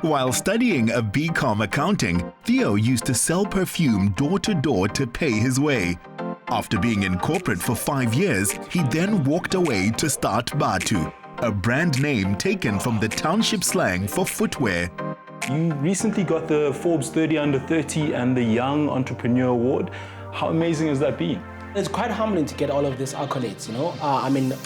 While studying a BCom accounting, Theo used to sell perfume door to door to pay his way. After being in corporate for 5 years, he then walked away to start Bathu, a brand name taken from the township slang for footwear. You recently got the Forbes 30 Under 30 and the Young Entrepreneur Award. How amazing has that been? It's quite humbling to get all of these accolades, you know.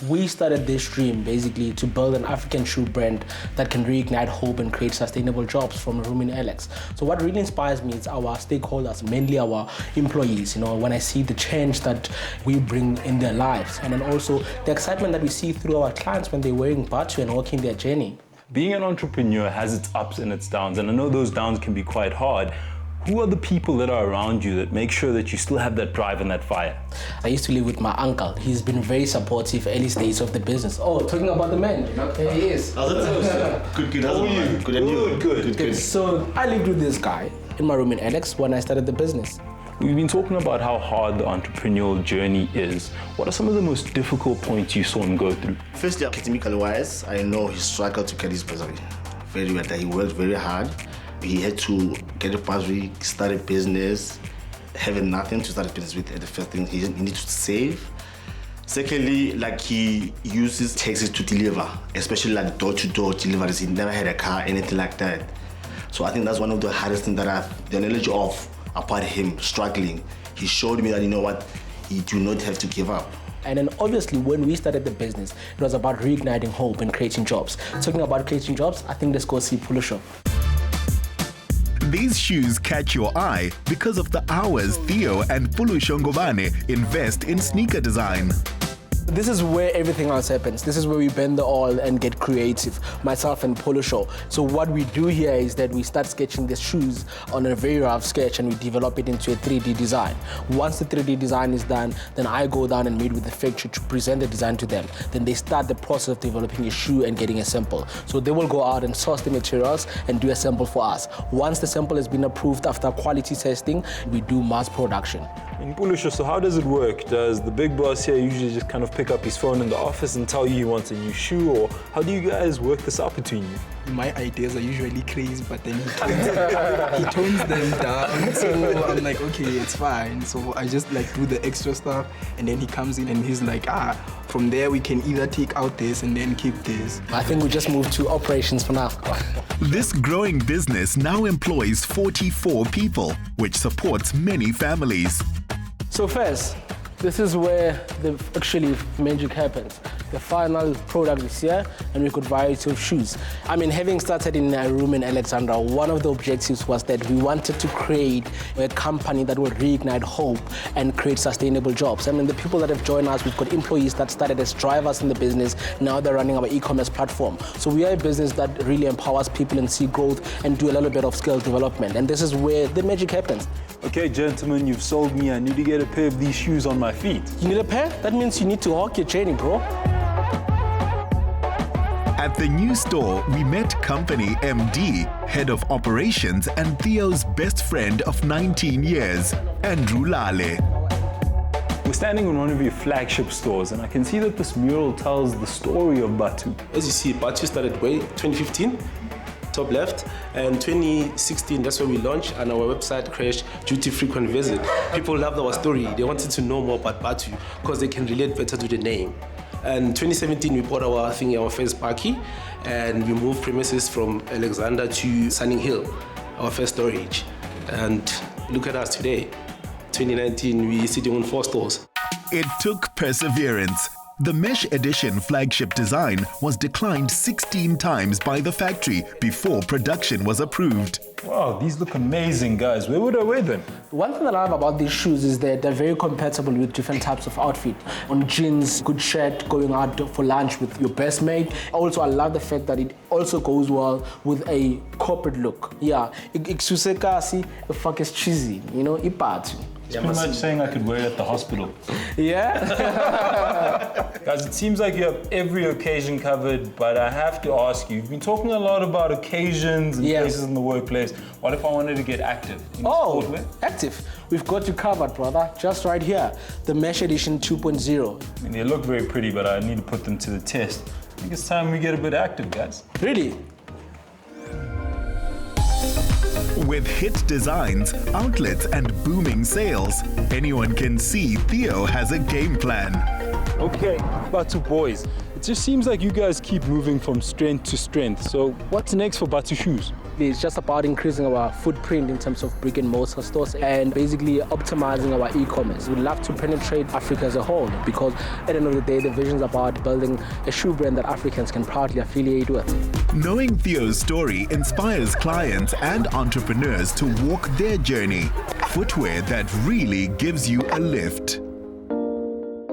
We started this dream basically to build an African shoe brand that can reignite hope and create sustainable jobs from a room in Alex. So what really inspires me is our stakeholders, mainly our employees, you know, when I see the change that we bring in their lives, and then also the excitement that we see through our clients when they're wearing Bathu and walking their journey. Being an entrepreneur has its ups and its downs, and I know those downs can be quite hard. Who are the people that are around you that make sure that you still have that drive and that fire? I used to live with my uncle. He's been very supportive early stages of the business. Oh, talking about the man, you know? Here he is. Good. How are you? Good. So I lived with this guy in my room in Alex when I started the business. We've been talking about how hard the entrepreneurial journey is. What are some of the most difficult points you saw him go through? Firstly, academically-wise, I know he struggled to get his bursary. Very well, that he worked very hard. He had to get a bursary, start a business, having nothing to start a business with. The first thing, he needed to save. Secondly, like he uses taxis to deliver, especially like door-to-door deliveries. He never had a car, anything like that. So I think that's one of the hardest things that I have the knowledge of about him struggling. He showed me that, you know what, you do not have to give up. And then obviously when we started the business, it was about reigniting hope and creating jobs. Talking about creating jobs, I think let's go see Phulusho. These shoes catch your eye because of the hours Theo and Phulusho Ngomane invest in sneaker design. This is where everything else happens. This is where we bend the all and get creative, myself and Phulusho. So what we do here is that we start sketching the shoes on a very rough sketch and we develop it into a 3D design. Once the 3D design is done, then I go down and meet with the factory to present the design to them. Then they start the process of developing a shoe and getting a sample. So they will go out and source the materials and do a sample for us. Once the sample has been approved after quality testing, we do mass production. In Phulusho, so how does it work? Does the big boss here usually just kind of pick up his phone in the office and tell you he wants a new shoe, or how do you guys work this out between you? My ideas are usually crazy, but then he tones them down. So I'm like, okay, it's fine. So I just like do the extra stuff, and then he comes in and he's like, from there we can either take out this and then keep this. I think we just moved to operations for now. This growing business now employs 44 people, which supports many families. So first, this is where the actually magic happens. The final product is here, and we could variety of shoes. Having started in a room in Alexandra, one of the objectives was that we wanted to create a company that will reignite hope and create sustainable jobs. The people that have joined us, we've got employees that started as drivers in the business. Now they're running our e-commerce platform. So we are a business that really empowers people and see growth and do a little bit of skill development. And this is where the magic happens. Okay, gentlemen, you've sold me. I need to get a pair of these shoes on my feet. You need a pair? That means you need to hawk your journey, bro. At the new store, we met company MD, head of operations, and Theo's best friend of 19 years, Andrew Lale. We're standing in one of your flagship stores, and I can see that this mural tells the story of Bathu. As you see, Bathu started way 2015. Top left, and 2016, that's when we launched, and our website crashed due to frequent visit. People loved our story. They wanted to know more about Bathu because they can relate better to the name. And 2017, we bought our first parky, and we moved premises from Alexander to Sunning Hill, our first storage. And look at us today. 2019, we're sitting on 4 stores. It took perseverance. The Mesh Edition flagship design was declined 16 times by the factory before production was approved. Wow, these look amazing, guys. Where would I wear them? One thing that I love about these shoes is that they're very compatible with different types of outfit. On jeans, good shirt, going out for lunch with your best mate. Also, I love the fact that it also goes well with a corporate look. Yeah, the fuck is cheesy, you know, ipatu. It's pretty much saying I could wear it at the hospital. Yeah? Guys, it seems like you have every occasion covered, but I have to ask you, you've been talking a lot about occasions and places in the workplace. What if I wanted to get active? Active. We've got you covered, brother. Just right here. The Mesh Edition 2.0. They look very pretty, but I need to put them to the test. I think it's time we get a bit active, guys. Really? With hit designs, outlets, and booming sales, anyone can see Theo has a game plan. Okay, Bathu boys, it just seems like you guys keep moving from strength to strength. So what's next for Bathu Shoes? It's just about increasing our footprint in terms of brick and mortar stores and basically optimizing our e-commerce. We'd love to penetrate Africa as a whole because at the end of the day, the vision is about building a shoe brand that Africans can proudly affiliate with. Knowing Theo's story inspires clients and entrepreneurs to walk their journey. Footwear that really gives you a lift.